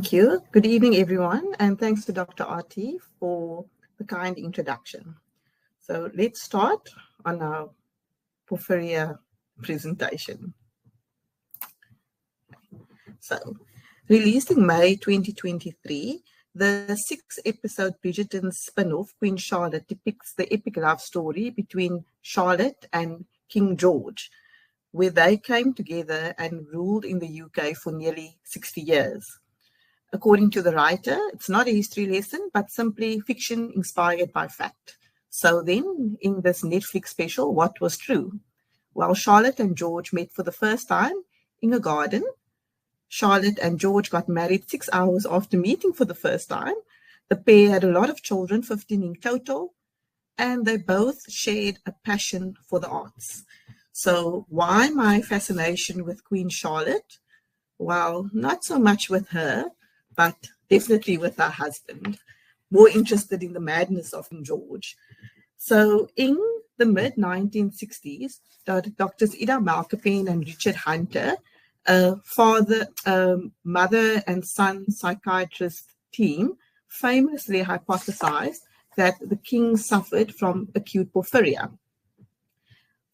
Thank you. Good evening, everyone, and thanks to Dr. Arti for the kind introduction. So let's start on our Porphyria presentation. So, released in May 2023, the 6-episode Bridgerton spin-off, Queen Charlotte, depicts the epic love story between Charlotte and King George, where they came together and ruled in the UK for nearly 60 years. According to the writer, it's not a history lesson, but simply fiction inspired by fact. So then, in this Netflix special, what was true? Well, Charlotte and George met for the first time in a garden. Charlotte and George got married 6 hours after meeting for the first time. The pair had a lot of children, 15 in total, and they both shared a passion for the arts. So why my fascination with Queen Charlotte? Well, not so much with her, but definitely with her husband, more interested in the madness of George. So in the mid-1960s, Doctors Ida Malkapen and Richard Hunter, a mother and son psychiatrist team, famously hypothesized that the king suffered from acute porphyria.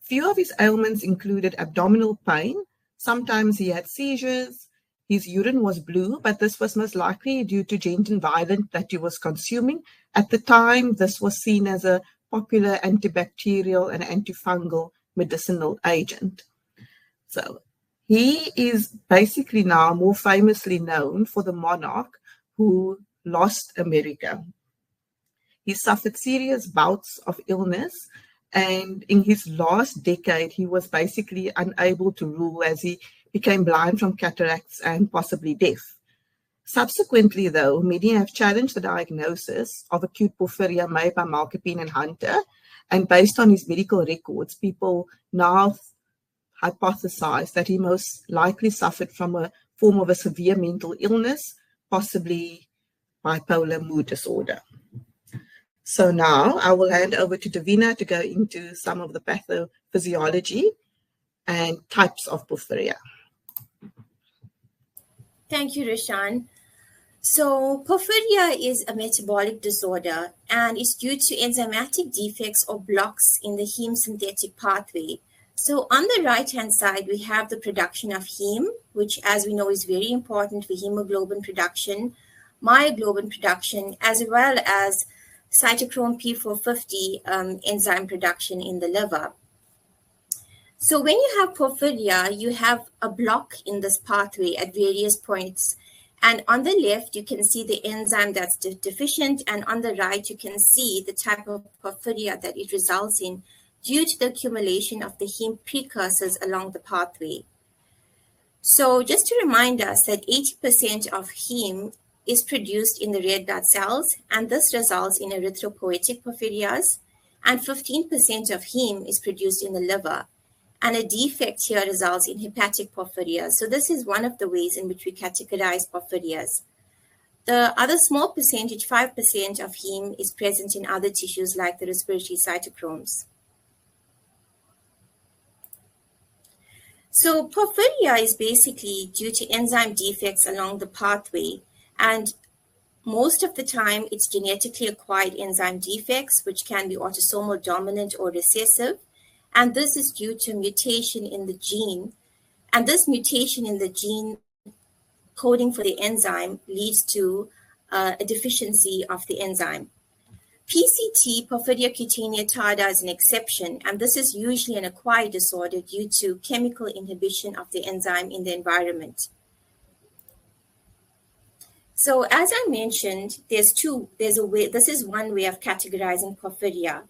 Few of his ailments included abdominal pain. Sometimes he had seizures. His urine was blue, but this was most likely due to gentle violence that he was consuming. At the time, this was seen as a popular antibacterial and antifungal medicinal agent. So he is basically now more famously known for the monarch who lost America. He suffered serious bouts of illness, and in his last decade, he was basically unable to rule as he became blind from cataracts and possibly deaf. Subsequently, though, many have challenged the diagnosis of acute porphyria made by Malkapen and Hunter, and based on his medical records, people now hypothesize that he most likely suffered from a form of a severe mental illness, possibly bipolar mood disorder. So now I will hand over to Davina to go into some of the pathophysiology and types of porphyria. Thank you, Rishan. So porphyria is a metabolic disorder and is due to enzymatic defects or blocks in the heme synthetic pathway. So on the right-hand side, we have the production of heme, which, as we know, is very important for hemoglobin production, myoglobin production, as well as cytochrome P450 enzyme production in the liver. So when you have porphyria, you have a block in this pathway at various points. And on the left, you can see the enzyme that's deficient. And on the right, you can see the type of porphyria that it results in due to the accumulation of the heme precursors along the pathway. So just to remind us that 80% of heme is produced in the red blood cells, and this results in erythropoietic porphyrias, and 15% of heme is produced in the liver. And a defect here results in hepatic porphyrias. So this is one of the ways in which we categorize porphyrias. The other small percentage, 5% of heme, is present in other tissues like the respiratory cytochromes. So porphyria is basically due to enzyme defects along the pathway. And most of the time, it's genetically acquired enzyme defects, which can be autosomal dominant or recessive. And this is due to mutation in the gene. And this mutation in the gene coding for the enzyme leads to a deficiency of the enzyme. PCT, Porphyria cutanea tarda, is an exception, and this is usually an acquired disorder due to chemical inhibition of the enzyme in the environment. So as I mentioned, this is one way of categorizing porphyria.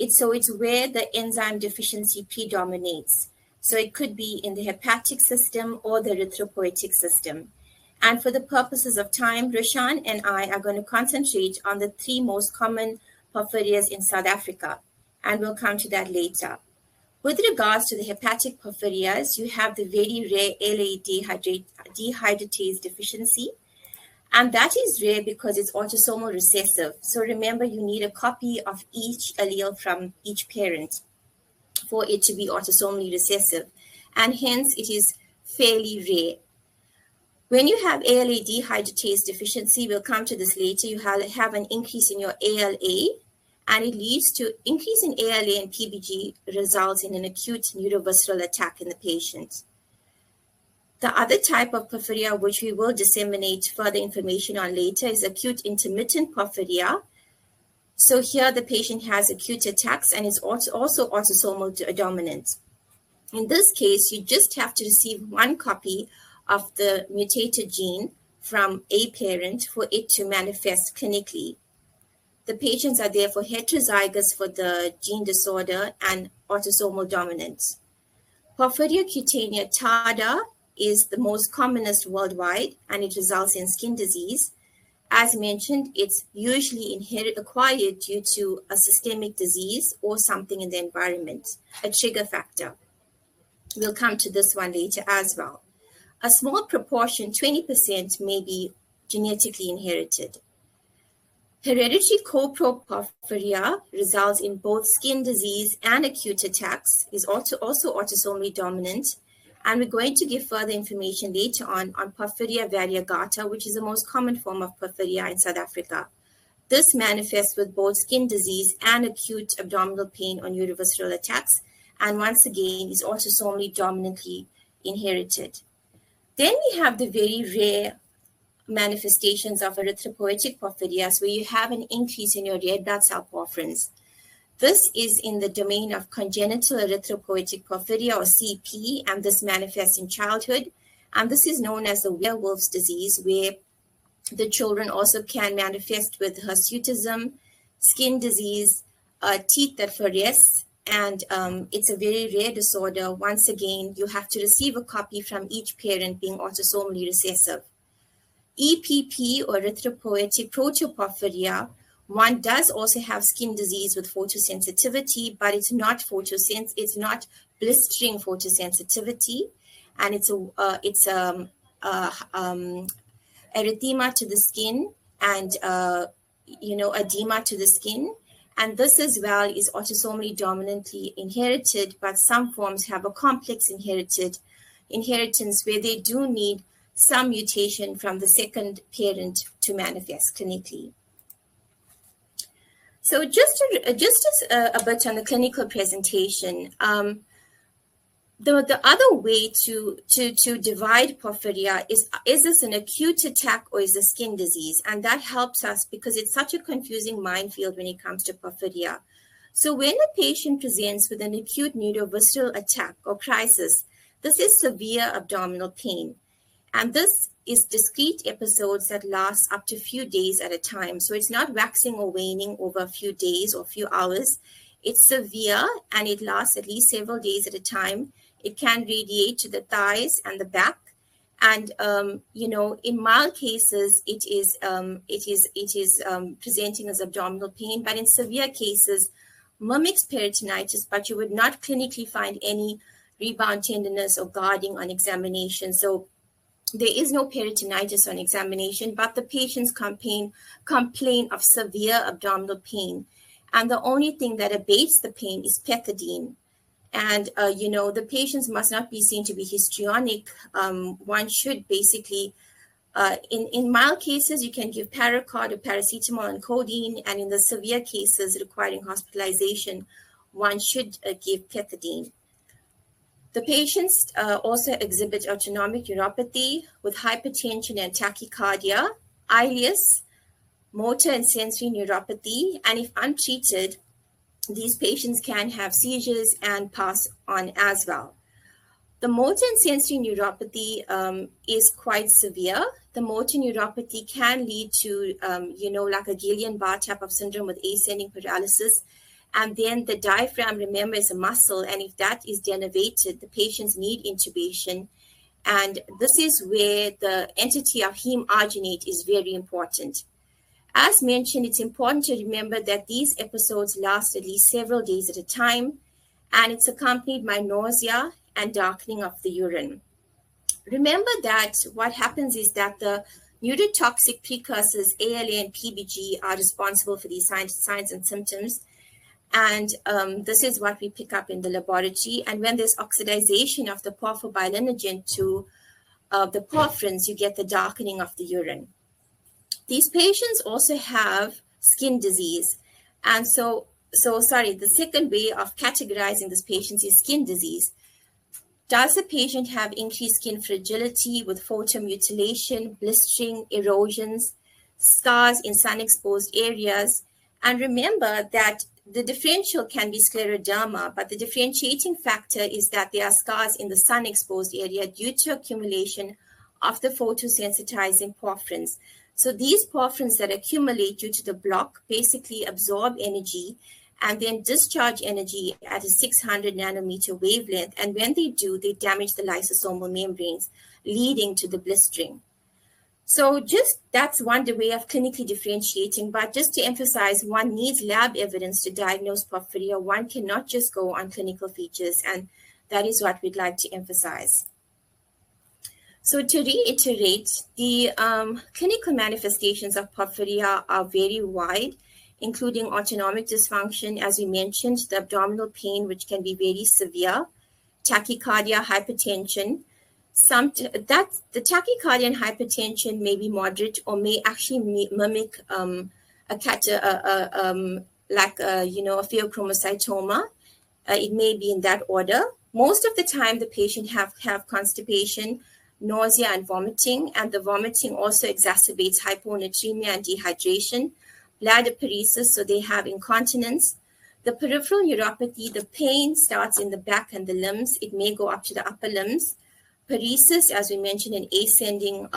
It's where the enzyme deficiency predominates. So it could be in the hepatic system or the erythropoietic system. And for the purposes of time, Rishan and I are going to concentrate on the 3 most common porphyrias in South Africa, and we'll come to that later. With regards to the hepatic porphyrias, you have the very rare LA dehydratase deficiency, and that is rare because it's autosomal recessive. So remember, you need a copy of each allele from each parent for it to be autosomally recessive, and hence it is fairly rare. When you have ALA dehydratase deficiency, we'll come to this later, you have an increase in your ALA, and it leads to increase in ALA and PBG results in an acute neurovisceral attack in the patient. The other type of porphyria, which we will disseminate further information on later, is acute intermittent porphyria. So here the patient has acute attacks and is also autosomal dominant. In this case, you just have to receive one copy of the mutated gene from a parent for it to manifest clinically. The patients are therefore heterozygous for the gene disorder and autosomal dominant. Porphyria cutanea tarda is the most commonest worldwide, and it results in skin disease. As mentioned, it's usually acquired due to a systemic disease or something in the environment, a trigger factor. We'll come to this one later as well. A small proportion, 20%, may be genetically inherited. Hereditary coproporphyria results in both skin disease and acute attacks, is also autosomally dominant, and we're going to give further information later on Porphyria variegata, which is the most common form of porphyria in South Africa. This manifests with both skin disease and acute abdominal pain or neurovisceral attacks, and once again is autosomally dominantly inherited. Then we have the very rare manifestations of erythropoietic porphyrias, where you have an increase in your red blood cell porphyrins. This is in the domain of congenital erythropoietic porphyria, or CP, and this manifests in childhood. And this is known as the werewolf's disease, where the children also can manifest with hirsutism, skin disease, teeth that fluoresce, and it's a very rare disorder. Once again, you have to receive a copy from each parent being autosomally recessive. EPP, or erythropoietic protoporphyria, one does also have skin disease with photosensitivity, but it's not blistering photosensitivity, and it's erythema to the skin and edema to the skin. And this as well is autosomally dominantly inherited, but some forms have a complex inheritance where they do need some mutation from the second parent to manifest clinically. So just a bit on the clinical presentation. The other way to divide porphyria is this an acute attack or is this skin disease? And that helps us because it's such a confusing minefield when it comes to porphyria. So when a patient presents with an acute neurovisceral attack or crisis, this is severe abdominal pain. And this is discrete episodes that last up to a few days at a time. So it's not waxing or waning over a few days or a few hours. It's severe and it lasts at least several days at a time. It can radiate to the thighs and the back. And, in mild cases, it is presenting as abdominal pain, but in severe cases, mimics peritonitis, but you would not clinically find any rebound tenderness or guarding on examination. So there is no peritonitis on examination, but the patients complain of severe abdominal pain. And the only thing that abates the pain is pethidine. And, the patients must not be seen to be histrionic. One should basically, in mild cases, you can give Paracort or paracetamol and codeine. And in the severe cases requiring hospitalization, one should give pethidine. The patients also exhibit autonomic neuropathy with hypertension and tachycardia, ileus, motor and sensory neuropathy, and if untreated, these patients can have seizures and pass on as well. The motor and sensory neuropathy is quite severe. The motor neuropathy can lead to, like a Guillain-Barré type of syndrome with ascending paralysis. And then the diaphragm, remember, is a muscle. And if that is denervated, the patients need intubation. And this is where the entity of heme arginate is very important. As mentioned, it's important to remember that these episodes last at least several days at a time, and it's accompanied by nausea and darkening of the urine. Remember that what happens is that the neurotoxic precursors, ALA and PBG, are responsible for these signs and symptoms. And this is what we pick up in the laboratory. And when there's oxidization of the porphobilinogen to the porphyrins, you get the darkening of the urine. These patients also have skin disease. And so the second way of categorizing these patients is skin disease. Does the patient have increased skin fragility with photomutilation, blistering, erosions, scars in sun-exposed areas? And remember that the differential can be scleroderma, but the differentiating factor is that there are scars in the sun-exposed area due to accumulation of the photosensitizing porphyrins. So these porphyrins that accumulate due to the block basically absorb energy and then discharge energy at a 600 nanometer wavelength. And when they do, they damage the lysosomal membranes, leading to the blistering. So that's one way of clinically differentiating, but just to emphasize, one needs lab evidence to diagnose porphyria. One cannot just go on clinical features, and that is what we'd like to emphasize. So to reiterate, the clinical manifestations of porphyria are very wide, including autonomic dysfunction, as we mentioned, the abdominal pain, which can be very severe, tachycardia, hypertension. The tachycardia and hypertension may be moderate or may actually mimic a pheochromocytoma. It may be in that order. Most of the time, the patient have constipation, nausea, and vomiting, and the vomiting also exacerbates hyponatremia and dehydration. Bladder paresis, so they have incontinence. The peripheral neuropathy, the pain starts in the back and the limbs. It may go up to the upper limbs. Paresis, as we mentioned, an ascending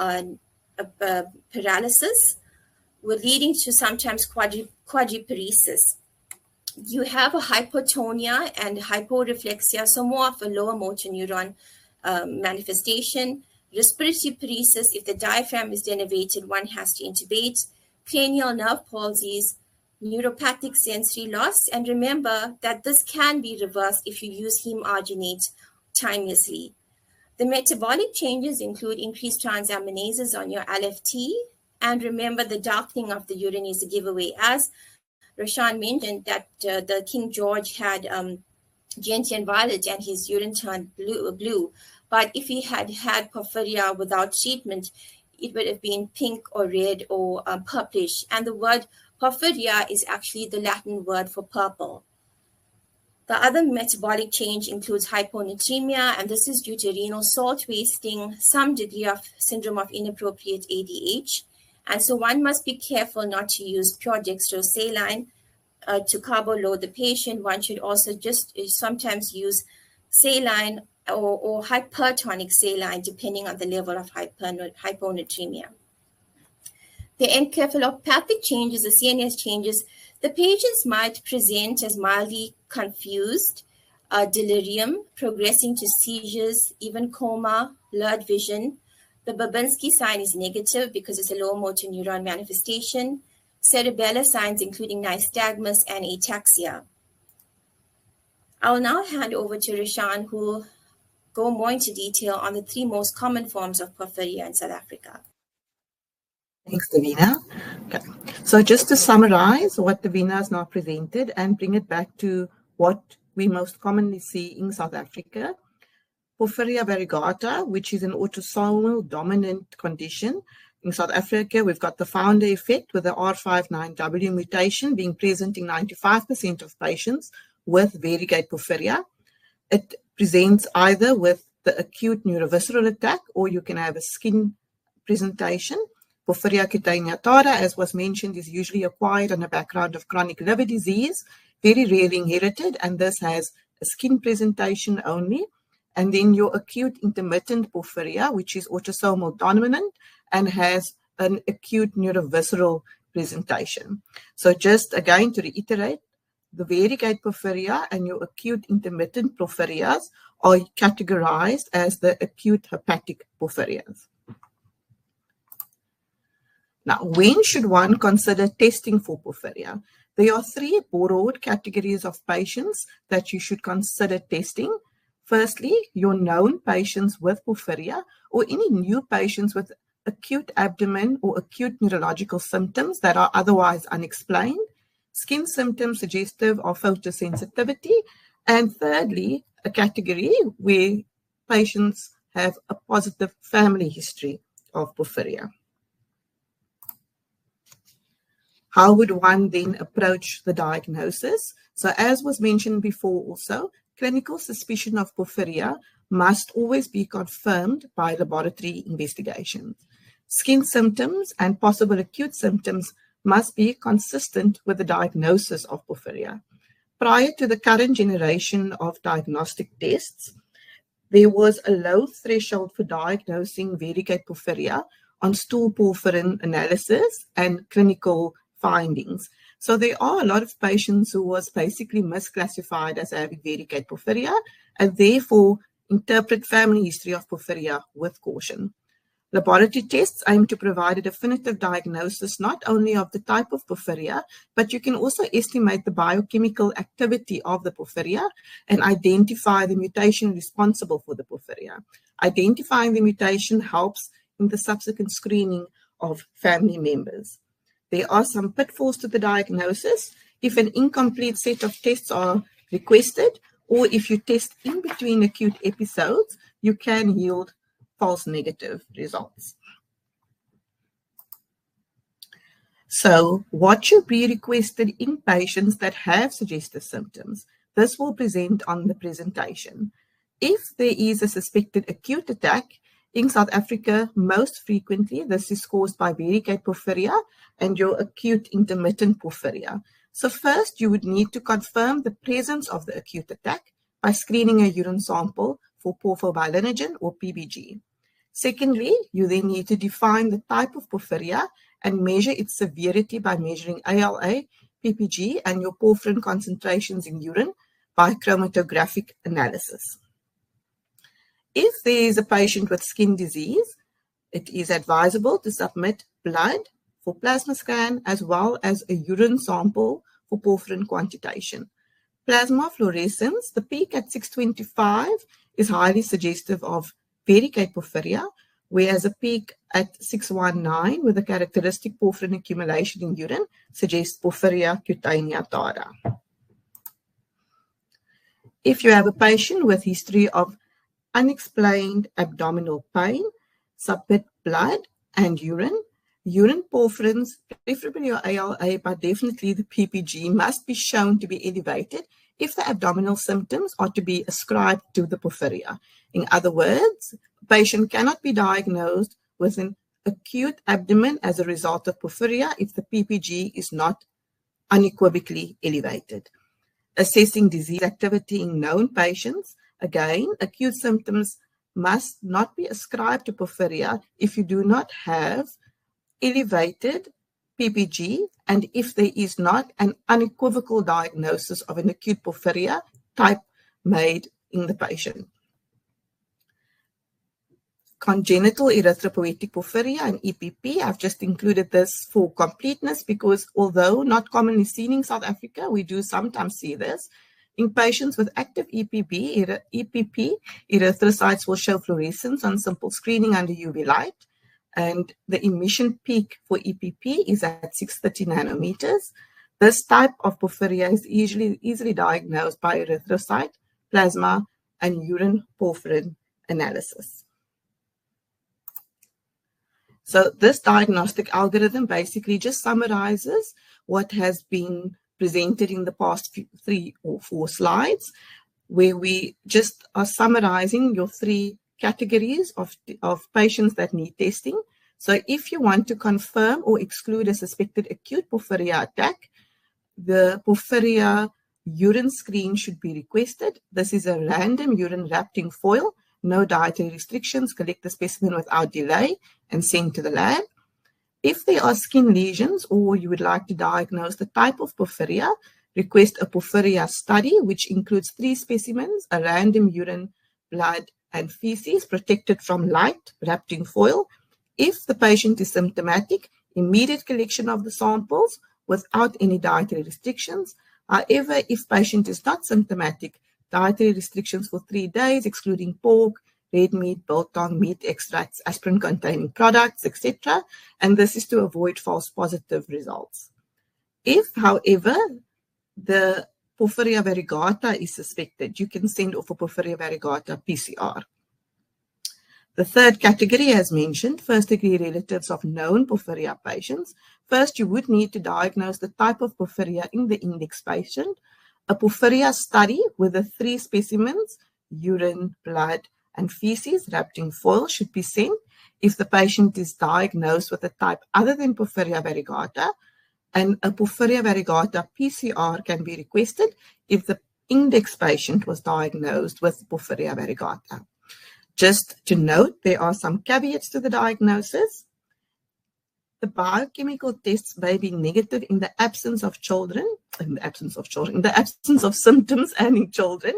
paralysis, leading to sometimes quadriparesis. You have a hypotonia and hyporeflexia, so more of a lower motor neuron manifestation. Respiratory paresis, if the diaphragm is denervated, one has to intubate. Cranial nerve palsies, neuropathic sensory loss. And remember that this can be reversed if you use heme arginate timelessly. The metabolic changes include increased transaminases on your LFT. And remember, the darkening of the urine is a giveaway. As Roshan mentioned, that the King George had gentian violet and his urine turned blue. But if he had had porphyria without treatment, it would have been pink or red or purplish. And the word porphyria is actually the Latin word for purple. The other metabolic change includes hyponatremia, and this is due to renal salt wasting, some degree of syndrome of inappropriate ADH. And so one must be careful not to use pure dextrose saline to carbo load the patient. One should also just sometimes use saline or hypertonic saline, depending on the level of hyponatremia. The encephalopathic changes, the CNS changes, the patients might present as mildly confused, delirium, progressing to seizures, even coma, blurred vision. The Babinski sign is negative because it's a low motor neuron manifestation. Cerebellar signs including nystagmus and ataxia. I'll now hand over to Roshan, who will go more into detail on the 3 most common forms of porphyria in South Africa. Thanks, Davina. Okay. So just to summarize what Davina has now presented and bring it back to what we most commonly see in South Africa, Porphyria variegata, which is an autosomal dominant condition. In South Africa, we've got the founder effect with the R59W mutation being present in 95% of patients with variegate porphyria. It presents either with the acute neurovisceral attack, or you can have a skin presentation. Porphyria cutaneatata, as was mentioned, is usually acquired on a background of chronic liver disease, very rarely inherited, and this has a skin presentation only. And then your acute intermittent porphyria, which is autosomal dominant and has an acute neurovisceral presentation. So just again to reiterate, the variegate porphyria and your acute intermittent porphyrias are categorized as the acute hepatic porphyrias. Now, when should one consider testing for porphyria? There are 3 broad categories of patients that you should consider testing. Firstly, your known patients with porphyria or any new patients with acute abdomen or acute neurological symptoms that are otherwise unexplained, skin symptoms suggestive of photosensitivity, and thirdly, a category where patients have a positive family history of porphyria. How would one then approach the diagnosis? So as was mentioned before also, clinical suspicion of porphyria must always be confirmed by laboratory investigation. Skin symptoms and possible acute symptoms must be consistent with the diagnosis of porphyria. Prior to the current generation of diagnostic tests, there was a low threshold for diagnosing varicate porphyria on stool porphyrin analysis and clinical findings. So there are a lot of patients who was basically misclassified as having varicate porphyria and therefore interpret family history of porphyria with caution. Laboratory tests aim to provide a definitive diagnosis not only of the type of porphyria, but you can also estimate the biochemical activity of the porphyria and identify the mutation responsible for the porphyria. Identifying the mutation helps in the subsequent screening of family members. There are some pitfalls to the diagnosis. If an incomplete set of tests are requested, or if you test in between acute episodes, you can yield false negative results. So what should be requested in patients that have suggestive symptoms? This will present on the presentation. If there is a suspected acute attack, in South Africa, most frequently, this is caused by varicate porphyria and your acute intermittent porphyria. So first, you would need to confirm the presence of the acute attack by screening a urine sample for porphobilinogen or PBG. Secondly, you then need to define the type of porphyria and measure its severity by measuring ALA, PPG, and your porphyrin concentrations in urine by chromatographic analysis. If there is a patient with skin disease, it is advisable to submit blood for plasma scan as well as a urine sample for porphyrin quantitation. Plasma fluorescence, the peak at 625 is highly suggestive of varicate porphyria, whereas a peak at 619 with a characteristic porphyrin accumulation in urine suggests porphyria cutaneata. If you have a patient with history of unexplained abdominal pain, submit blood and urine. Urine porphyrins, preferably your ALA, but definitely the PPG, must be shown to be elevated if the abdominal symptoms are to be ascribed to the porphyria. In other words, a patient cannot be diagnosed with an acute abdomen as a result of porphyria if the PPG is not unequivocally elevated. Assessing disease activity in known patients. Again, acute symptoms must not be ascribed to porphyria if you do not have elevated PPG and if there is not an unequivocal diagnosis of an acute porphyria type made in the patient. Congenital erythropoietic porphyria and EPP, I've just included this for completeness because although not commonly seen in South Africa, we do sometimes see this. In patients with active EPP, erythrocytes will show fluorescence on simple screening under UV light, and the emission peak for EPP is at 630 nanometers. This type of porphyria is easily diagnosed by erythrocyte, plasma, and urine porphyrin analysis. So this diagnostic algorithm basically just summarizes what has been presented in the past 3 or 4 slides, where we just are summarizing your 3 categories of patients that need testing. So if you want to confirm or exclude a suspected acute porphyria attack, the porphyria urine screen should be requested. This is a random urine wrapped in foil, no dietary restrictions, collect the specimen without delay and send to the lab. If there are skin lesions or you would like to diagnose the type of porphyria, request a porphyria study, which includes 3 specimens, a random urine, blood, and feces protected from light, wrapped in foil. If the patient is symptomatic, immediate collection of the samples without any dietary restrictions. However, if patient is not symptomatic, dietary restrictions for 3 days, excluding pork, red meat, biltong, meat extracts, aspirin-containing products, etc. And this is to avoid false positive results. If, however, the Porphyria variegata is suspected, you can send off a Porphyria variegata PCR. The third category, as mentioned, first-degree relatives of known porphyria patients. First, you would need to diagnose the type of porphyria in the index patient. A porphyria study with the 3 specimens, urine, blood, and feces wrapped in foil should be sent if the patient is diagnosed with a type other than porphyria variegata, and a porphyria variegata PCR can be requested if the index patient was diagnosed with porphyria variegata. Just to note, there are some caveats to the diagnosis. The biochemical tests may be negative in the absence of symptoms and in children.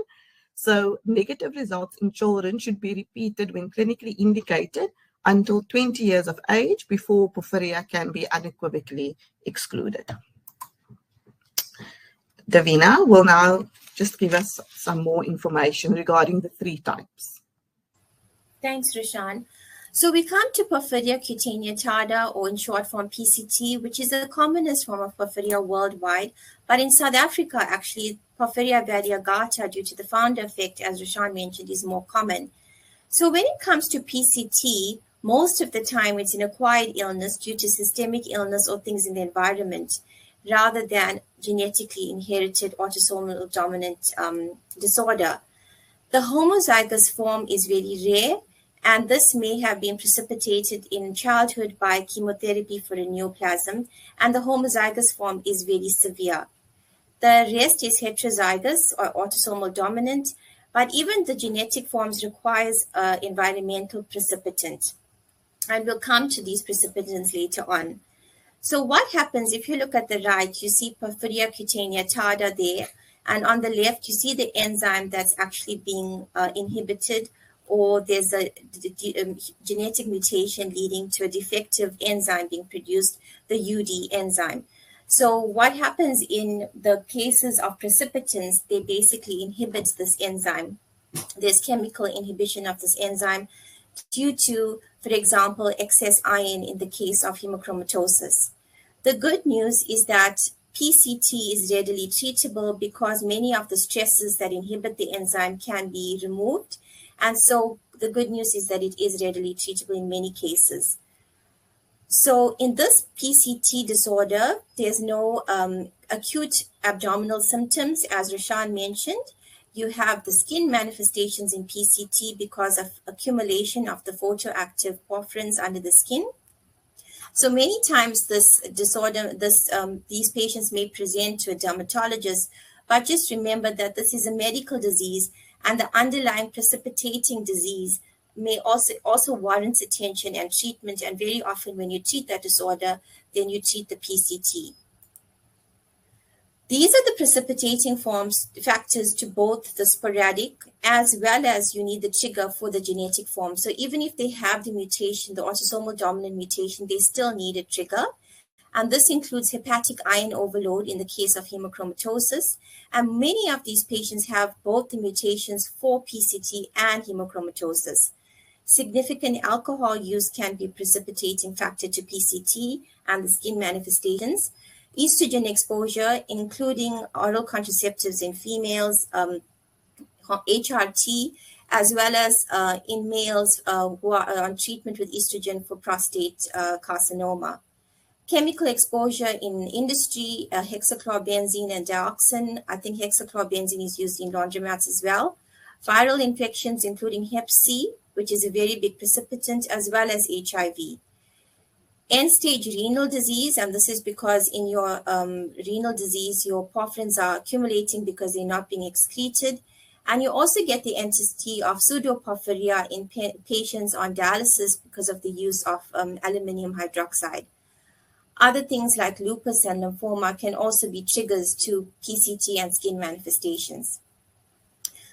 So negative results in children should be repeated when clinically indicated until 20 years of age before porphyria can be unequivocally excluded. Davina will now just give us some more information regarding the 3 types. Thanks, Rashan. So we come to Porphyria cutanea tarda, or in short form PCT, which is the commonest form of porphyria worldwide. But in South Africa, actually, Porphyria variegata, due to the founder effect, as Rashan mentioned, is more common. So when it comes to PCT, most of the time it's an acquired illness due to systemic illness or things in the environment, rather than genetically inherited autosomal dominant disorder. The homozygous form is very rare, and this may have been precipitated in childhood by chemotherapy for a neoplasm, and the homozygous form is very severe. The rest is heterozygous or autosomal dominant, but even the genetic forms requires environmental precipitant. And we'll come to these precipitants later on. So what happens if you look at the right, you see Porphyria cutanea tarda there, and on the left, you see the enzyme that's actually being inhibited, or there's a genetic mutation leading to a defective enzyme being produced, the UD enzyme. So what happens in the cases of precipitants, they basically inhibit this enzyme. There's chemical inhibition of this enzyme due to, for example, excess iron in the case of hemochromatosis. The good news is that PCT is readily treatable because many of the stresses that inhibit the enzyme can be removed. And so the good news is that it is readily treatable in many cases. So in this PCT disorder, there's no acute abdominal symptoms, as Rashan mentioned. You have the skin manifestations in PCT because of accumulation of the photoactive porphyrins under the skin. So many times this disorder, these patients may present to a dermatologist, but just remember that this is a medical disease, and the underlying precipitating disease may also warrant attention and treatment. And very often when you treat that disorder, then you treat the PCT. These are the precipitating factors to both the sporadic as well as you need the trigger for the genetic form. So even if they have the mutation, the autosomal dominant mutation, they still need a trigger. And this includes hepatic iron overload in the case of hemochromatosis. And many of these patients have both the mutations for PCT and hemochromatosis. Significant alcohol use can be a precipitating factor to PCT and the skin manifestations. Estrogen exposure, including oral contraceptives in females, HRT, as well as in males who are on treatment with estrogen for prostate carcinoma. Chemical exposure in industry, hexachlorobenzene and dioxin. I think hexachlorobenzene is used in laundromats as well. Viral infections, including Hep C, which is a very big precipitant, as well as HIV. End-stage renal disease, and this is because in your renal disease, your porphyrins are accumulating because they're not being excreted. And you also get the entity of pseudoporphyria in patients on dialysis because of the use of aluminum hydroxide. Other things like lupus and lymphoma can also be triggers to PCT and skin manifestations.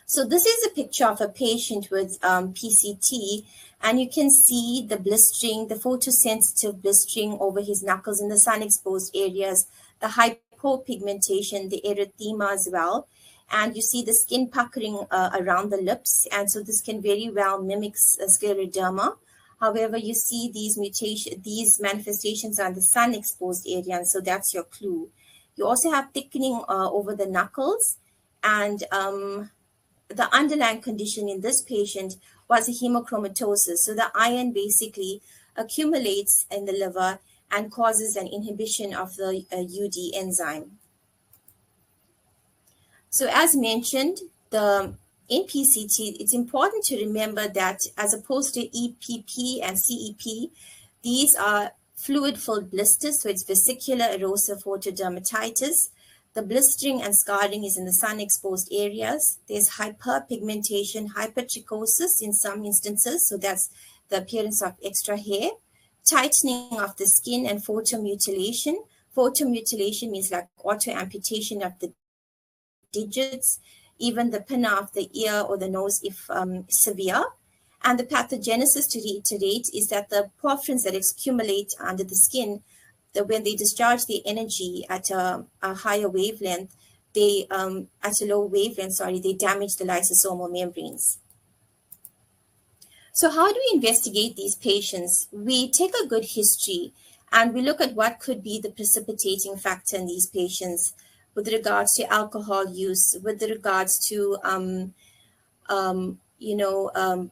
So this is a picture of a patient with PCT, and you can see the blistering, the photosensitive blistering over his knuckles in the sun-exposed areas, the hypopigmentation, the erythema as well. And you see the skin puckering around the lips, and so this can very well mimic scleroderma. However, you see these manifestations on the sun-exposed area, and so that's your clue. You also have thickening over the knuckles, and the underlying condition in this patient was a hemochromatosis. So the iron basically accumulates in the liver and causes an inhibition of the UD enzyme. So as mentioned, in PCT, it's important to remember that as opposed to EPP and CEP, these are fluid-filled blisters, so it's vesicular erosive photodermatitis. The blistering and scarring is in the sun-exposed areas. There's hyperpigmentation, hypertrichosis in some instances, so that's the appearance of extra hair, tightening of the skin, and photomutilation. Photomutilation means like auto-amputation of the digits, even the pinna of the ear or the nose if severe. And the pathogenesis, to reiterate, is that the porphyrins that accumulate under the skin, that when they discharge the energy at a higher wavelength, they at a low wavelength, they damage the lysosomal membranes. So how do we investigate these patients? We take a good history and we look at what could be the precipitating factor in these patients with regards to alcohol use, with regards to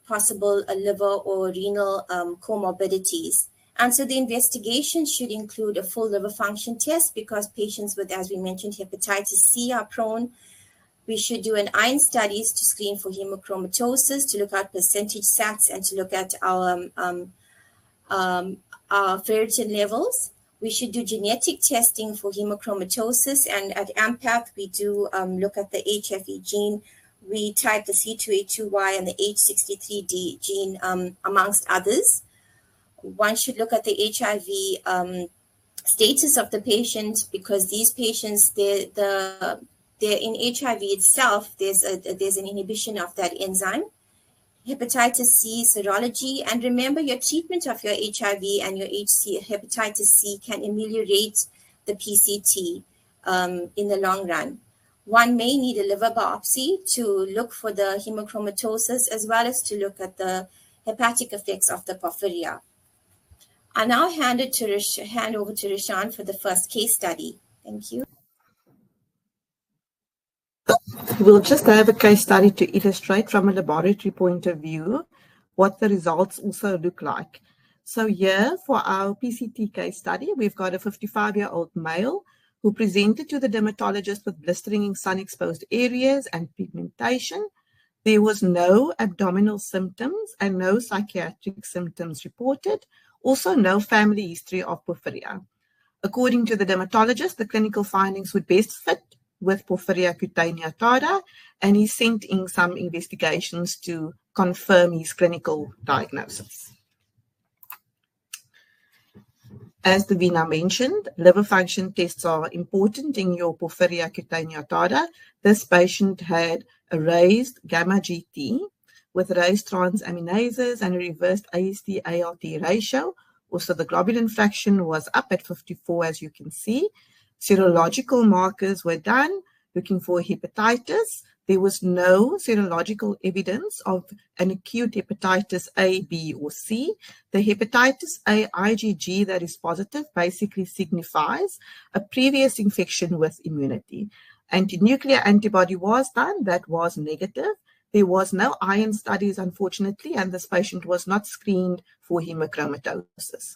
possible liver or renal comorbidities. And so the investigation should include a full liver function test because patients with, as we mentioned, hepatitis C are prone. We should do an iron studies to screen for hemochromatosis, to look at percentage SATs, and to look at our ferritin levels. We should do genetic testing for hemochromatosis, and at AMPATH, we do look at the HFE gene. We type the C2A2Y and the H63D gene, amongst others. One should look at the HIV status of the patient because these patients, they're in HIV itself, there's an inhibition of that enzyme. Hepatitis C serology, and remember your treatment of your HIV and your hepatitis C can ameliorate the PCT in the long run. One may need a liver biopsy to look for the hemochromatosis as well as to look at the hepatic effects of the porphyria. I now hand over to Rishan for the first case study. Thank you. We'll just have a case study to illustrate from a laboratory point of view what the results also look like. So here for our PCT case study, we've got a 55-year-old male who presented to the dermatologist with blistering in sun-exposed areas and pigmentation. There was no abdominal symptoms and no psychiatric symptoms reported. Also, no family history of porphyria. According to the dermatologist, the clinical findings would best fit with Porphyria cutaneata, and he sent in some investigations to confirm his clinical diagnosis. As Davina mentioned, liver function tests are important in your Porphyria cutaneata. This patient had a raised gamma GT with raised transaminases and a reversed AST-ALT ratio. Also, the globulin fraction was up at 54, as you can see. Serological markers were done, looking for hepatitis. There was no serological evidence of an acute hepatitis A, B, or C. The hepatitis A IgG that is positive basically signifies a previous infection with immunity. Antinuclear antibody was done, that was negative. There was no iron studies, unfortunately, and this patient was not screened for hemochromatosis.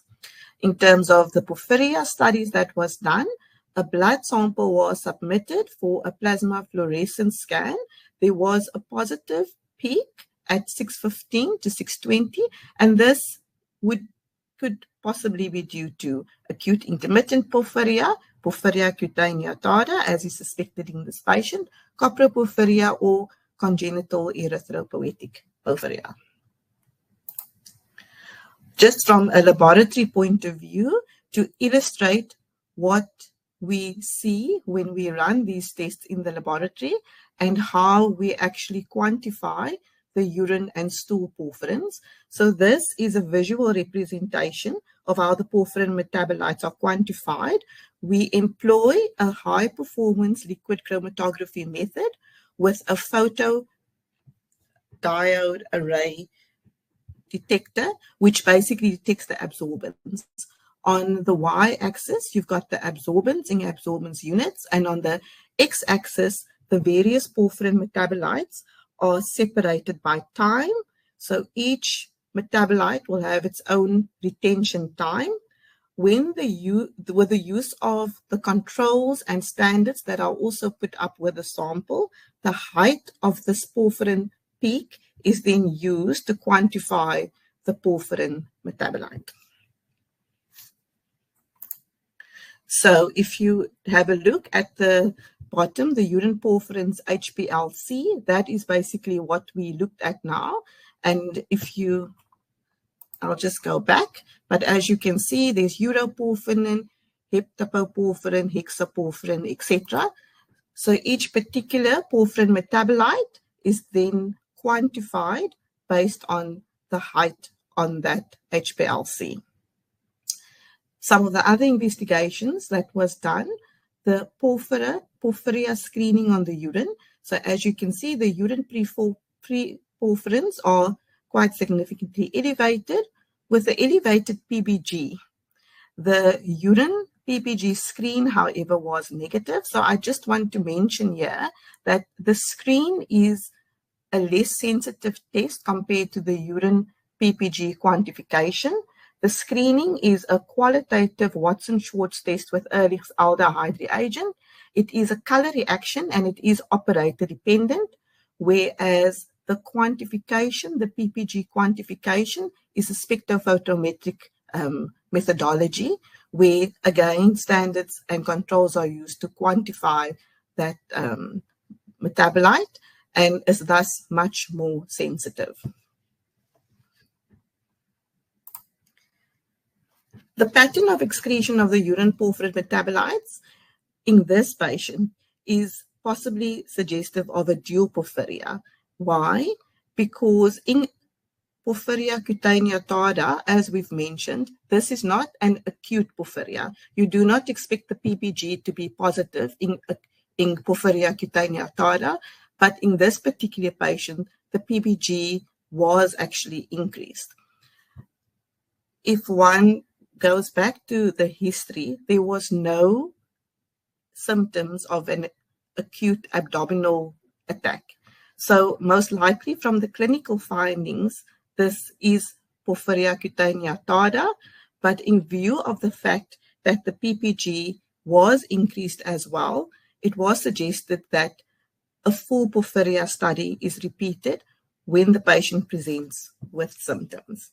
In terms of the porphyria studies that was done, a blood sample was submitted for a plasma fluorescence scan. There was a positive peak at 615 to 620, and this could possibly be due to acute intermittent porphyria, Porphyria cutaneata, as is suspected in this patient, coproporphyria, or congenital erythropoietic porphyria. Just from a laboratory point of view, to illustrate what we see when we run these tests in the laboratory and how we actually quantify the urine and stool porphyrins. So this is a visual representation of how the porphyrin metabolites are quantified. We employ a high-performance liquid chromatography method with a photodiode array detector, which basically detects the absorbance. On the y-axis, you've got the absorbance in absorbance units, and on the x-axis, the various porphyrin metabolites are separated by time. So each metabolite will have its own retention time. With the use of the controls and standards that are also put up with the sample, the height of this porphyrin peak is then used to quantify the porphyrin metabolite. So if you have a look at the bottom, the urine porphyrins HPLC, that is basically what we looked at now. And if you, I'll just go back, but as you can see, there's uroporphyrin, heptapoporphyrin, hexaporphyrin, etc. So each particular porphyrin metabolite is then quantified based on the height on that HPLC. Some of the other investigations that was done, the Porphyria screening on the urine. So as you can see, the urine pre-porphyrins are quite significantly elevated with the elevated PBG. The urine PBG screen, however, was negative. So I just want to mention here that the screen is a less sensitive test compared to the urine PPG quantification. The screening is a qualitative Watson-Schwartz test with early aldehyde reagent. It is a color reaction and it is operator dependent, whereas the quantification, the PPG quantification, is a spectrophotometric methodology, where again standards and controls are used to quantify that metabolite and is thus much more sensitive. The pattern of excretion of the urine porphyrin metabolites in this patient is possibly suggestive of a dual porphyria. Why? Because in Porphyria cutaneatada, as we've mentioned, this is not an acute porphyria. You do not expect the PPG to be positive in Porphyria cutaneatada, but in this particular patient, the PPG was actually increased. If one goes back to the history, there was no symptoms of an acute abdominal attack. So most likely from the clinical findings, this is Porphyria cutaneatada, but in view of the fact that the PPG was increased as well, it was suggested that a full porphyria study is repeated when the patient presents with symptoms.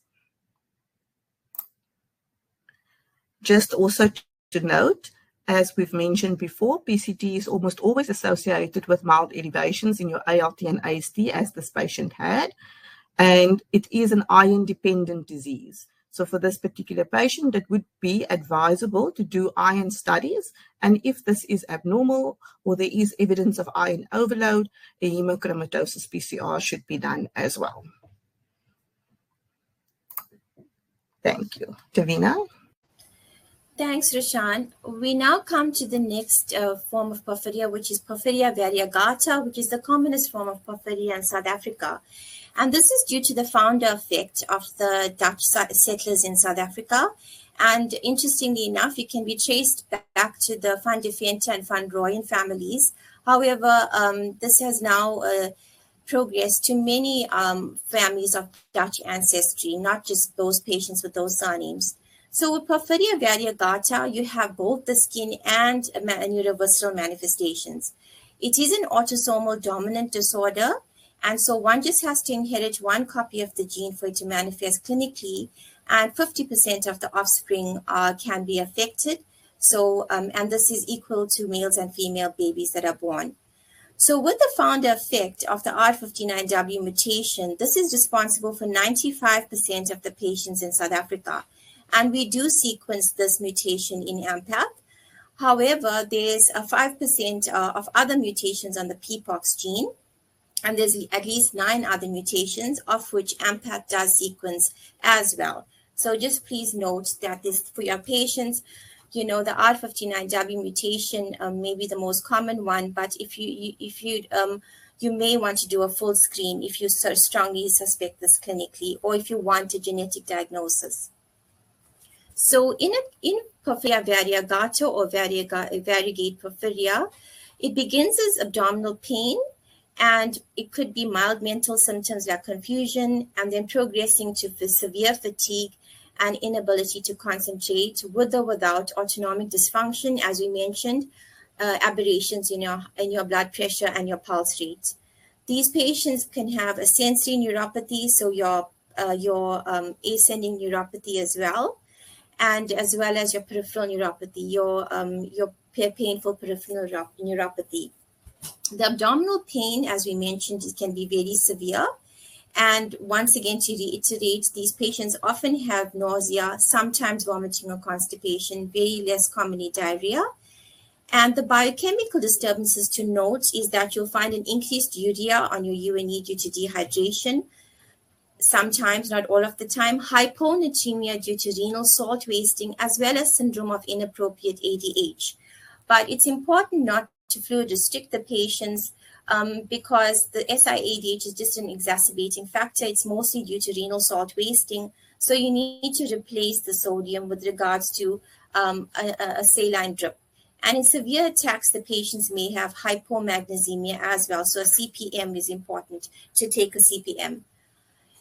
Just also to note, as we've mentioned before, PCT is almost always associated with mild elevations in your ALT and AST, as this patient had, and it is an iron-dependent disease. So for this particular patient, it would be advisable to do iron studies, and if this is abnormal or there is evidence of iron overload, a hemochromatosis PCR should be done as well. Thank you. Davina? Thanks, Rashan. We now come to the next form of porphyria, which is Porphyria variegata, which is the commonest form of porphyria in South Africa. And this is due to the founder effect of the Dutch settlers in South Africa. And interestingly enough, it can be traced back to the Van de Venter and Van Rooyen families. However, this has now progressed to many families of Dutch ancestry, not just those patients with those surnames. So with Porphyria variegata, you have both the skin and neurovisceral manifestations. It is an autosomal dominant disorder, and so one just has to inherit one copy of the gene for it to manifest clinically, and 50% of the offspring can be affected. So, and this is equal to males and female babies that are born. So with the founder effect of the R59W mutation, this is responsible for 95% of the patients in South Africa. And we do sequence this mutation in AMPATH. However, there's a 5% of other mutations on the PPOX gene, and there's at least 9 other mutations, of which AMPATH does sequence as well. So just please note that this, for your patients, you know, the R59W mutation may be the most common one, but if you may want to do a full screen if you strongly suspect this clinically, or if you want a genetic diagnosis. So in Porphyria variegata or variegate porphyria, it begins as abdominal pain, And it could be mild mental symptoms like confusion, and then progressing to severe fatigue and inability to concentrate, with or without autonomic dysfunction, as we mentioned, aberrations in your blood pressure and your pulse rate. These patients can have a sensory neuropathy, so your ascending neuropathy as well, and as well as your peripheral neuropathy, your painful peripheral neuropathy. The abdominal pain, as we mentioned, it can be very severe. And once again, to reiterate, these patients often have nausea, sometimes vomiting or constipation, very less commonly diarrhea. And the biochemical disturbances to note is that you'll find an increased urea on your UNE due to dehydration, sometimes, not all of the time, hyponatremia due to renal salt wasting, as well as syndrome of inappropriate ADH. But it's important not to fluid restrict the patients because the SIADH is just an exacerbating factor. It's mostly due to renal salt wasting. So you need to replace the sodium with regards to a saline drip. And in severe attacks, the patients may have hypomagnesemia as well. So a CPM is important to take a CPM.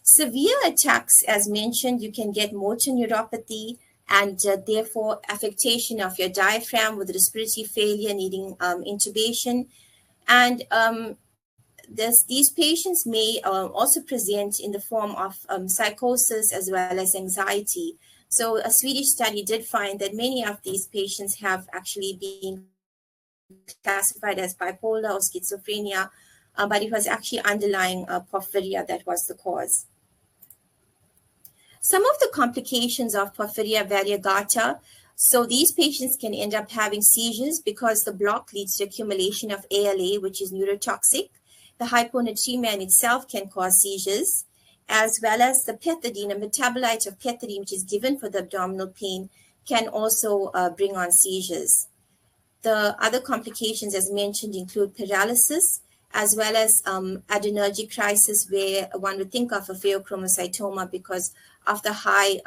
Severe attacks, as mentioned, you can get motor neuropathy and therefore affectation of your diaphragm with respiratory failure needing intubation. And these patients may also present in the form of psychosis as well as anxiety. So a Swedish study did find that many of these patients have actually been classified as bipolar or schizophrenia, but it was actually underlying porphyria that was the cause. Some of the complications of porphyria variegata, so these patients can end up having seizures because the block leads to accumulation of ALA, which is neurotoxic. The hyponatremia in itself can cause seizures, as well as the pethidine, a metabolite of pethidine, which is given for the abdominal pain, can also bring on seizures. The other complications, as mentioned, include paralysis, as well as adrenergic crisis, where one would think of a pheochromocytoma because of the high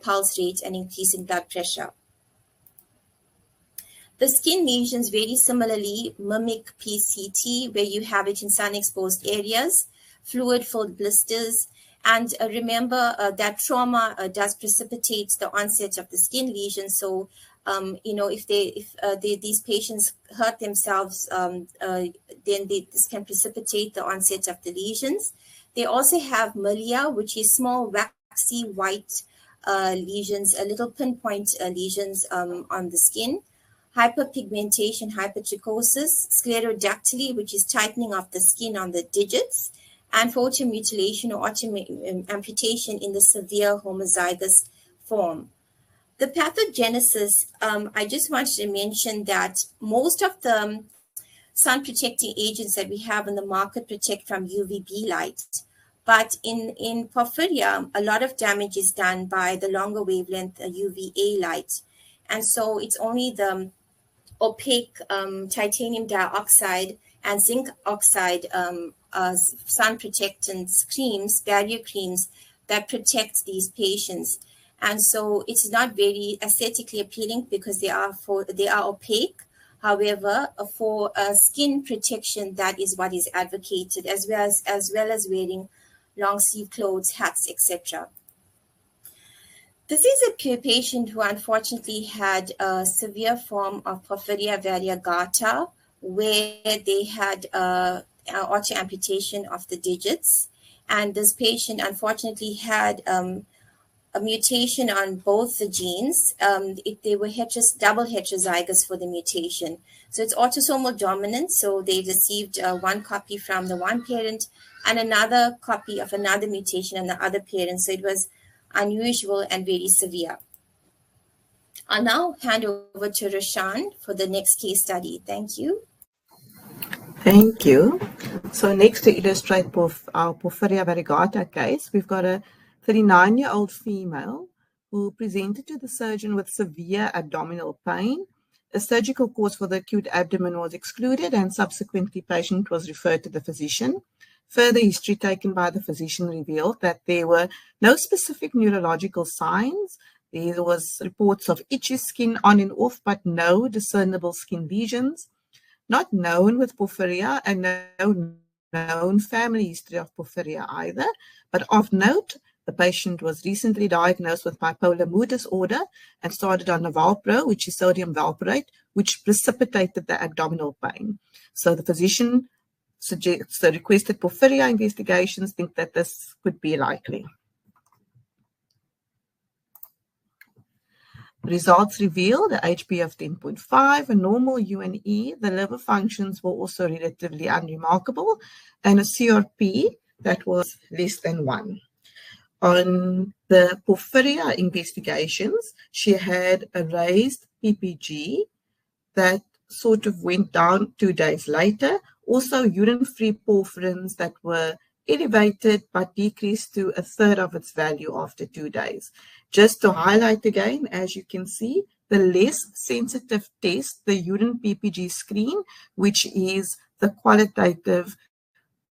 pulse rate and increase in blood pressure. The skin lesions very similarly mimic PCT, where you have it in sun-exposed areas, fluid-filled blisters, and remember that trauma does precipitate the onset of the skin lesions. So, if these patients hurt themselves, then this can precipitate the onset of the lesions. They also have milia, which is small waxy white lesions, little pinpoint lesions on the skin. Hyperpigmentation, hypertrichosis, sclerodactyly, which is tightening of the skin on the digits, and photomutilation or amputation in the severe homozygous form. The pathogenesis, I just wanted to mention that most of the sun protecting agents that we have in the market protect from UVB light. But in porphyria, a lot of damage is done by the longer wavelength UVA light. And so it's only the opaque titanium dioxide and zinc oxide sun protectants creams, barrier creams, that protect these patients. And so it's not very aesthetically appealing because they are opaque. However, for skin protection, that is what is advocated, as well as wearing long sleeve clothes, hats, etc. This is a patient who unfortunately had a severe form of porphyria variegata, where they had auto amputation of the digits. And this patient unfortunately had a mutation on both the genes. They were double heterozygous for the mutation. So it's autosomal dominant. So they received one copy from the one parent and another copy of another mutation on the other parent. So it was unusual and very severe. I'll now hand over to Roshan for the next case study. Thank you. Thank you. So next, to illustrate our porphyria variegata case, we've got a 39-year-old female who presented to the surgeon with severe abdominal pain. A surgical course for the acute abdomen was excluded, and subsequently patient was referred to the physician. Further history taken by the physician revealed that there were no specific neurological signs. There was reports of itchy skin on and off, but no discernible skin lesions. not known with porphyria and no known family history of porphyria either, but of note, the patient was recently diagnosed with bipolar mood disorder and started on Navalpro, which is sodium valproate, which precipitated the abdominal pain. So the physician requested porphyria investigations, think that this could be likely. Results reveal the HB of 10.5, a normal UNE. The liver functions were also relatively unremarkable, and a CRP that was less than 1. On the porphyria investigations, she had a raised PPG that sort of went down 2 days later. Also, urine-free porphyrins that were elevated but decreased to 1/3 of its value after 2 days. Just to highlight again, as you can see, the less sensitive test, the urine PPG screen, which is the qualitative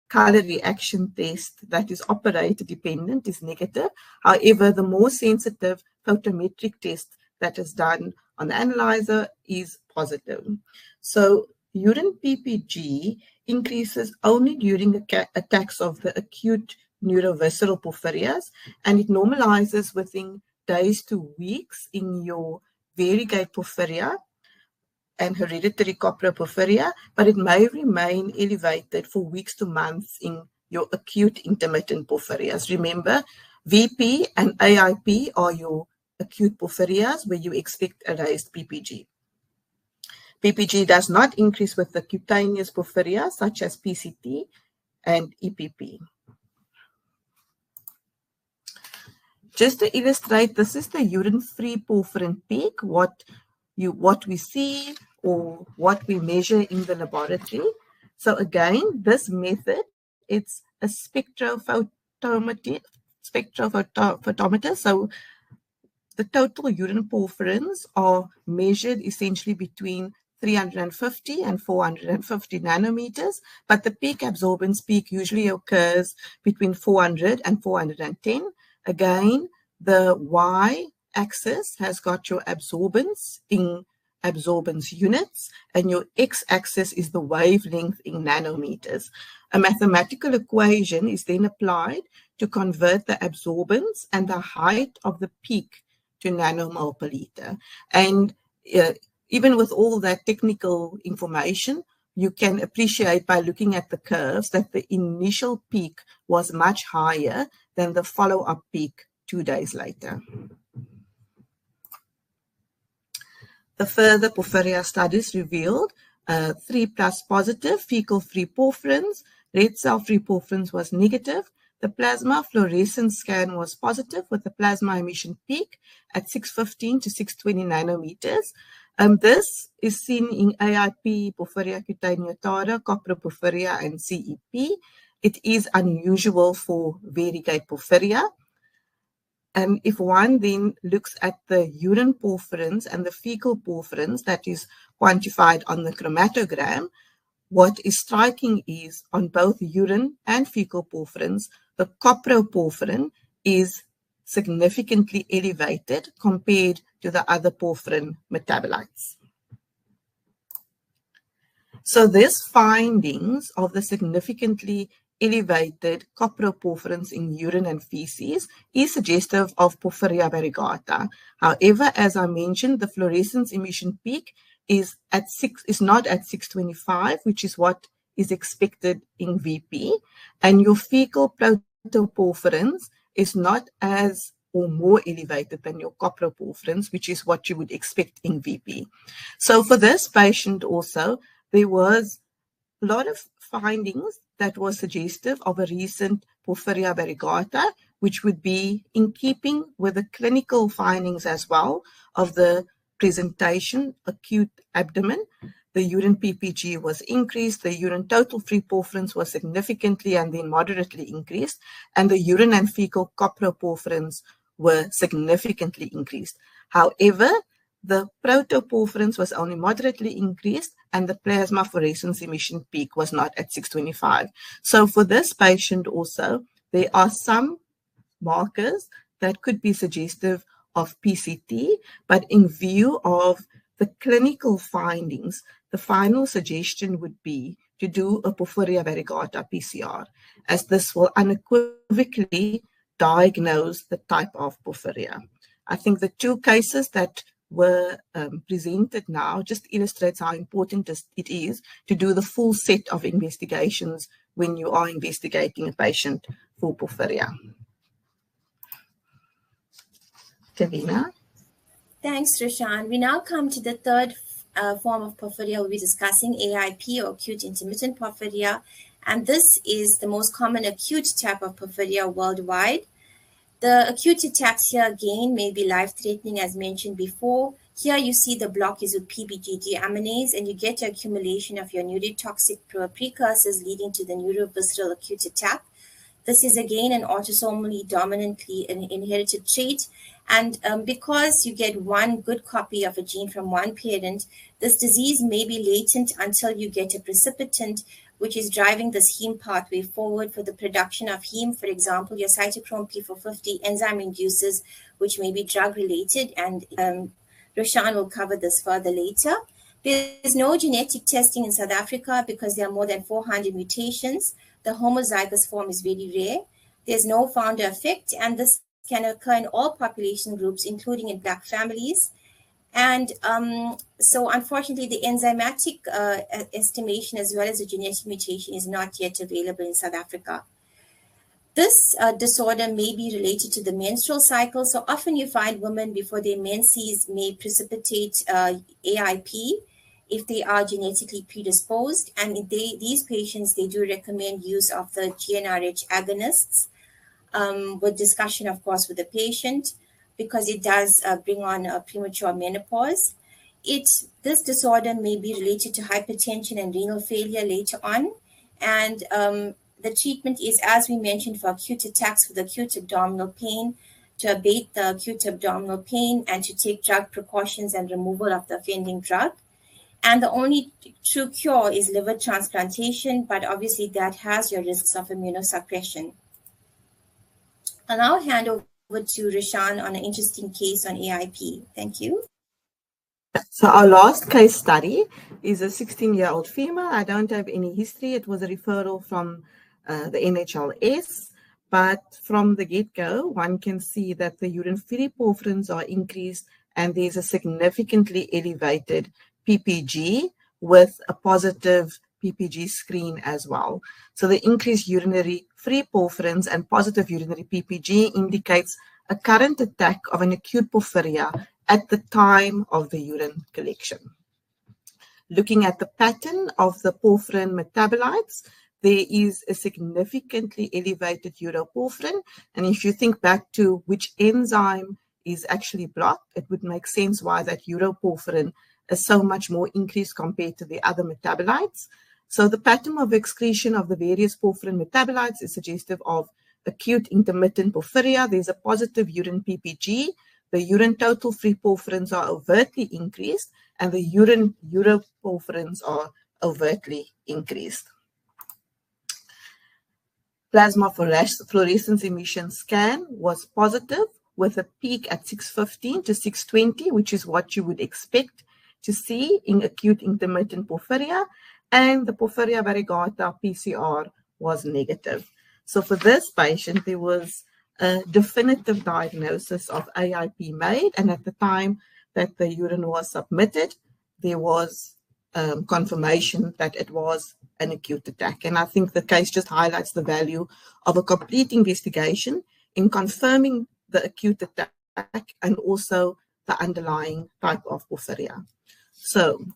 color reaction test that is operator dependent, is negative. However, the more sensitive photometric test that is done on the analyzer is positive. So urine PPG increases only during attacks of the acute neurovisceral porphyrias, and it normalizes within days to weeks in your variegate porphyria and hereditary coproporphyria, but it may remain elevated for weeks to months in your acute intermittent porphyrias. Remember, VP and AIP are your acute porphyrias where you expect a raised PPG. PPG does not increase with the cutaneous porphyria such as PCT and EPP. Just to illustrate, this is the urine-free porphyrin peak, what we see or what we measure in the laboratory. So again, this method, it's a spectrophotometer. So the total urine porphyrins are measured essentially between 350 and 450 nanometers, but the peak absorbance peak usually occurs between 400 and 410. Again, the y-axis has got your absorbance in absorbance units, and your x-axis is the wavelength in nanometers. A mathematical equation is then applied to convert the absorbance and the height of the peak to nanomole per liter. And even with all that technical information, you can appreciate by looking at the curves that the initial peak was much higher than the follow-up peak 2 days later. The further porphyria studies revealed 3+ positive fecal-free porphyrins. Red cell-free porphyrins was negative. The plasma fluorescence scan was positive with the plasma emission peak at 615 to 620 nanometers. This is seen in AIP, Porphyria cutaneotara, coproporphyria, and CEP. It is unusual for variegate porphyria. And if one then looks at the urine porphyrins and the fecal porphyrins that is quantified on the chromatogram, what is striking is on both urine and fecal porphyrins, the coproporphyrin is significantly elevated compared to the other porphyrin metabolites. So these findings of the significantly elevated coproporphyrins in urine and feces is suggestive of Porphyria variegata. However, as I mentioned, the fluorescence emission peak is not at 625, which is what is expected in VP, and your fecal protoporphyrins is not as or more elevated than your coproporphyrins, which is what you would expect in VP. So for this patient also, there was a lot of findings that was suggestive of a recent Porphyria variegata, which would be in keeping with the clinical findings as well of the presentation, acute abdomen. The urine PPG was increased, the urine total free porphyrins was significantly and then moderately increased, and the urine and fecal coproporphyrins were significantly increased. However, the protoporphyrins was only moderately increased, and the plasma fluorescence emission peak was not at 625. So for this patient also, there are some markers that could be suggestive of PCT, but in view of the clinical findings, the final suggestion would be to do a Porphyria variegata PCR, as this will unequivocally diagnose the type of Porphyria. I think the two cases that were presented now just illustrates how important it is to do the full set of investigations when you are investigating a patient for Porphyria. Kavina? Thanks, Roshan. We now come to the third form of porphyria. We'll be discussing AIP, or acute intermittent porphyria, and this is the most common acute type of porphyria worldwide. The acute attacks here again may be life-threatening, as mentioned before. Here you see the block is with PBG deaminase, and you get accumulation of your neurotoxic precursors leading to the neurovisceral acute attack. This is again an autosomally dominantly inherited trait, and because you get one good copy of a gene from one parent, this disease may be latent until you get a precipitant which is driving this heme pathway forward for the production of heme. For example, your cytochrome P450 enzyme induces, which may be drug-related, and Roshan will cover this further later. There is no genetic testing in South Africa because there are more than 400 mutations. The homozygous form is very rare. There's no founder effect, and this can occur in all population groups, including in Black families. And so unfortunately, the enzymatic estimation as well as the genetic mutation is not yet available in South Africa. This disorder may be related to the menstrual cycle. So often you find women before their menses may precipitate AIP if they are genetically predisposed. And these patients, they do recommend use of the GnRH agonists with discussion, of course, with the patient, because it does bring on a premature menopause. This disorder may be related to hypertension and renal failure later on. And the treatment is, as we mentioned, for acute attacks with acute abdominal pain, to abate the acute abdominal pain and to take drug precautions and removal of the offending drug. And the only true cure is liver transplantation, but obviously that has your risks of immunosuppression. I'll now hand over to Roshan on an interesting case on AIP. Thank you. So our last case study is a 16-year-old female. I don't have any history. It was a referral from the NHLS, but from the get-go, one can see that the urine-free porphyrins are increased, and there's a significantly elevated PPG with a positive PPG screen as well. So the increased urinary free porphyrins and positive urinary PPG indicates a current attack of an acute porphyria at the time of the urine collection. Looking at the pattern of the porphyrin metabolites, there is a significantly elevated uroporphyrin. And if you think back to which enzyme is actually blocked, it would make sense why that uroporphyrin is so much more increased compared to the other metabolites. So the pattern of excretion of the various porphyrin metabolites is suggestive of acute intermittent porphyria. There's a positive urine PPG. The urine total free porphyrins are overtly increased, and the urine uroporphyrins are overtly increased. Plasma fluorescence emission scan was positive with a peak at 615 to 620, which is what you would expect to see in acute intermittent porphyria, and the Porphyria variegata PCR was negative. So for this patient, there was a definitive diagnosis of AIP made, and at the time that the urine was submitted, there was confirmation that it was an acute attack. And I think the case just highlights the value of a complete investigation in confirming the acute attack and also the underlying type of porphyria. So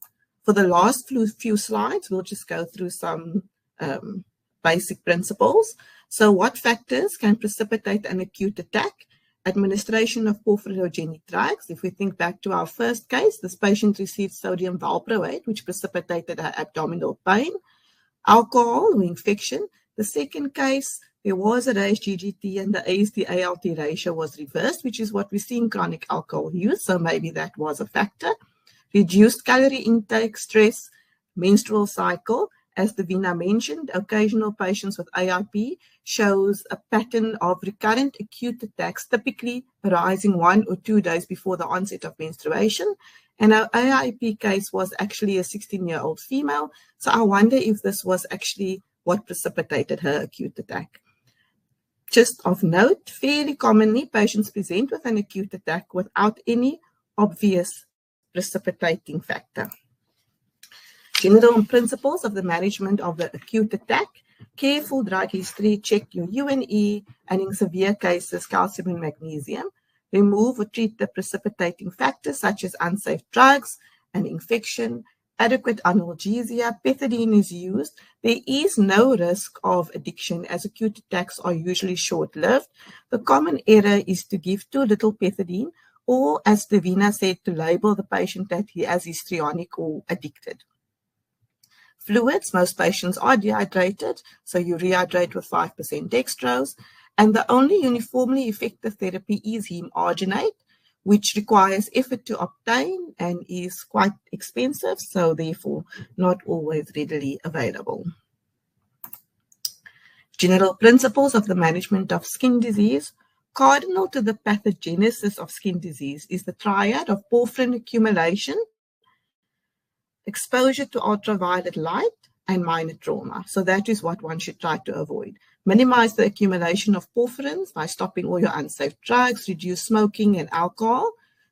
for the last few slides, we'll just go through some basic principles. So what factors can precipitate an acute attack? Administration of porphyrogenic drugs. If we think back to our first case, this patient received sodium valproate, which precipitated her abdominal pain. Alcohol or infection. The second case, there was a raised GGT and the AST-ALT ratio was reversed, which is what we see in chronic alcohol use. So maybe that was a factor. Reduced calorie intake, stress, menstrual cycle, as Davina mentioned, occasional patients with AIP shows a pattern of recurrent acute attacks, typically arising 1 or 2 days before the onset of menstruation. And our AIP case was actually a 16-year-old female. So I wonder if this was actually what precipitated her acute attack. Just of note, fairly commonly, patients present with an acute attack without any obvious precipitating factor. General principles of the management of the acute attack: careful drug history, check your UNE, and in severe cases, calcium and magnesium. Remove or treat the precipitating factors such as unsafe drugs and infection. Adequate analgesia. Pethidine is used. There is no risk of addiction as acute attacks are usually short-lived. The common error is to give too little pethidine, or as Davina said, to label the patient that he is histrionic or addicted. Fluids, most patients are dehydrated, so you rehydrate with 5% dextrose. And the only uniformly effective therapy is heme arginate, which requires effort to obtain and is quite expensive, so therefore not always readily available. General principles of the management of skin disease. Cardinal to the pathogenesis of skin disease is the triad of porphyrin accumulation, exposure to ultraviolet light, and minor trauma. So that is what one should try to avoid. Minimize the accumulation of porphyrins by stopping all your unsafe drugs, reduce smoking and alcohol,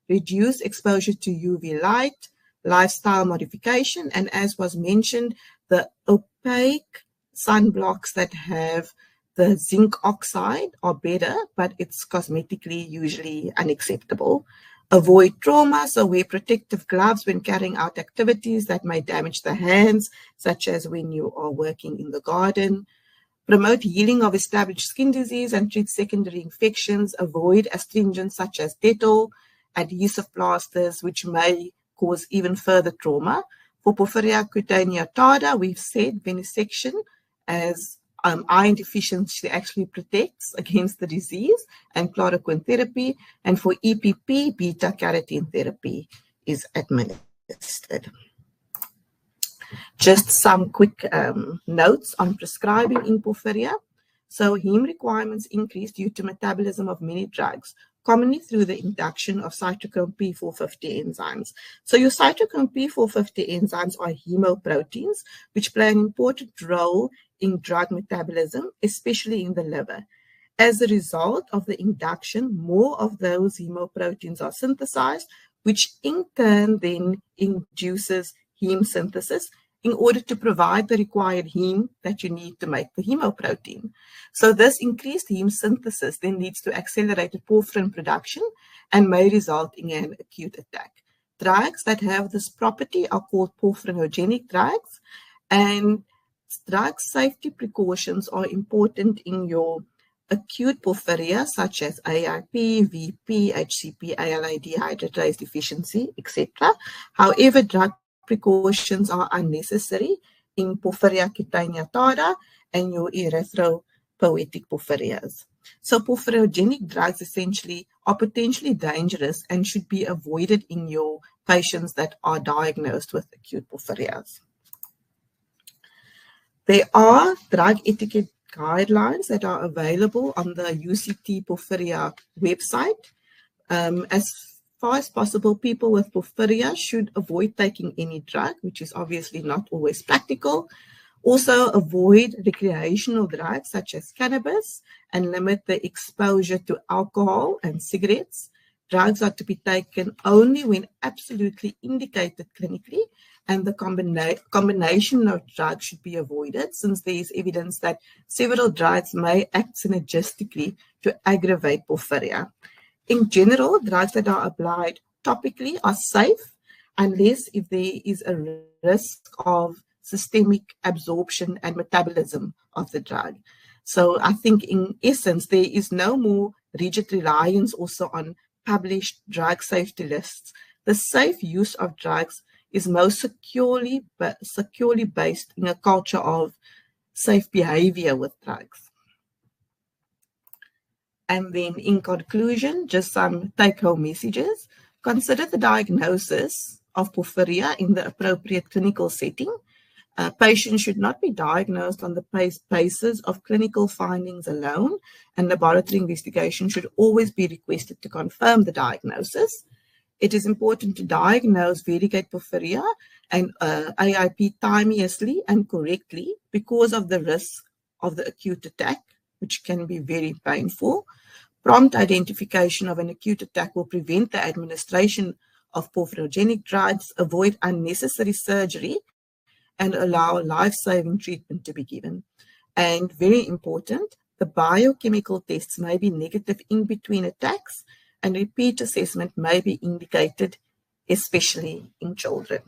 reduce exposure to UV light, lifestyle modification, and as was mentioned, the opaque sunblocks that have the zinc oxide are better, but it's cosmetically usually unacceptable. Avoid trauma, so wear protective gloves when carrying out activities that may damage the hands, such as when you are working in the garden. Promote healing of established skin disease and treat secondary infections. Avoid astringents such as Dettol, adhesive plasters, which may cause even further trauma. For Porphyria cutaneata, we've said venesection as iron deficiency actually protects against the disease, and chloroquine therapy. And for EPP, beta-carotene therapy is administered. Just some quick notes on prescribing in Porphyria. So heme requirements increase due to metabolism of many drugs, commonly through the induction of cytochrome P450 enzymes. So your cytochrome P450 enzymes are hemoproteins, which play an important role in drug metabolism, especially in the liver. As a result of the induction, more of those hemoproteins are synthesized, which in turn then induces heme synthesis in order to provide the required heme that you need to make the hemoprotein. So this increased heme synthesis then leads to accelerated porphyrin production and may result in an acute attack. Drugs that have this property are called porphyrinogenic drugs, and drug safety precautions are important in your acute porphyria, such as AIP, VP, HCP, ALA, dehydratase deficiency, etc. However, drug precautions are unnecessary in Porphyria cutaneata and your erythropoietic porphyrias. So porphyrogenic drugs essentially are potentially dangerous and should be avoided in your patients that are diagnosed with acute porphyrias. There are drug etiquette guidelines that are available on the UCT Porphyria website. As far as possible, people with porphyria should avoid taking any drug, which is obviously not always practical. Also, avoid recreational drugs such as cannabis and limit the exposure to alcohol and cigarettes. Drugs are to be taken only when absolutely indicated clinically, and the combination of drugs should be avoided since there is evidence that several drugs may act synergistically to aggravate porphyria. In general, drugs that are applied topically are safe unless if there is a risk of systemic absorption and metabolism of the drug. So I think in essence, there is no more rigid reliance also on published drug safety lists. The safe use of drugs is most securely based in a culture of safe behavior with drugs. And then in conclusion, just some take-home messages. Consider the diagnosis of porphyria in the appropriate clinical setting. Patients should not be diagnosed on the basis of clinical findings alone, and laboratory investigation should always be requested to confirm the diagnosis. It is important to diagnose variegate porphyria and AIP timeously and correctly because of the risk of the acute attack, which can be very painful. Prompt identification of an acute attack will prevent the administration of porphyrogenic drugs, avoid unnecessary surgery, and allow life-saving treatment to be given. And very important, the biochemical tests may be negative in between attacks, and repeat assessment may be indicated, especially in children.